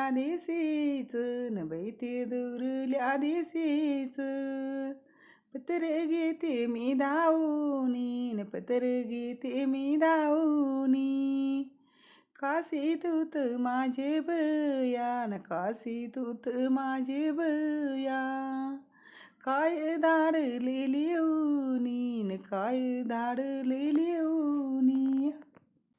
दुरल्या देशीच न बाई ते दुरल्या देशीच पत्र घेते मी धावूनी न पत्र घेते मी धावूनी काशी तूत माझे बया न काशी तूत माझे बया काय धाडलेली ऊनी न काय धाडलेली ऊनी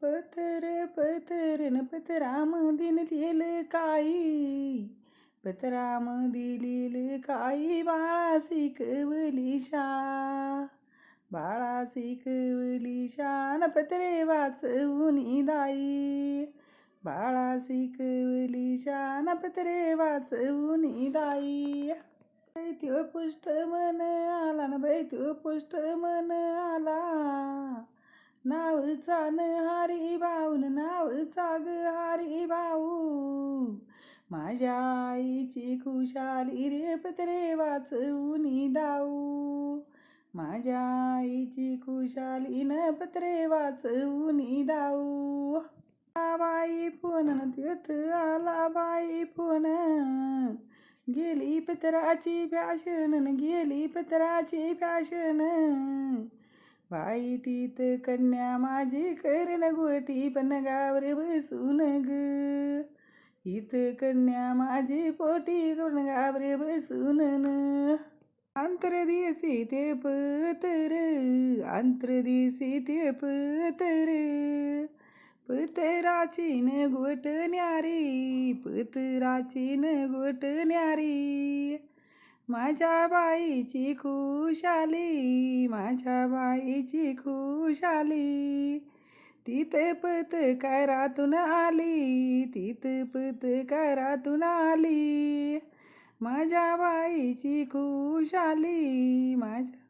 पतर न पत्रामध्ये लिहिलं काही पत्रामध्ये लिहिलं काही बाळा शिकवली शाळा बाळा शिकवली शाळा न पत्रे वाचवून दाई बाळा शिकवली शाळा न पत्रे वाचवून दाई त्यो पुष्ट मन आला न बाई त्यो पुष्ट मन आला नावचा न हरी भाऊ न नावचा ग हरी भाऊ माझ्या आईची खुशाली रे पत्रे वाचवून दाऊ माझ्या आईची खुशाली न पत्रे वाचवून दाऊ बाई फोन न त्योत आला बाई फोन गेली पत्राची फॅशन न गेली पत्राची फॅशन बाई तीत कन्या माझी करण गोटी पण गावर बसून ग इत कन्या माझी पोटी करून गावर बसून न अंतरदेशी ते पतर अंतरदेशी ते पतर पतराची न गोट न्यारी पतराची न गोट न्यारी माझ्या बाईची खुशाली माझ्या बाईची खुशाली तीत पतकारातून आली तीत पतकारातून आली माझ्या बाईची खुशाली माझ्या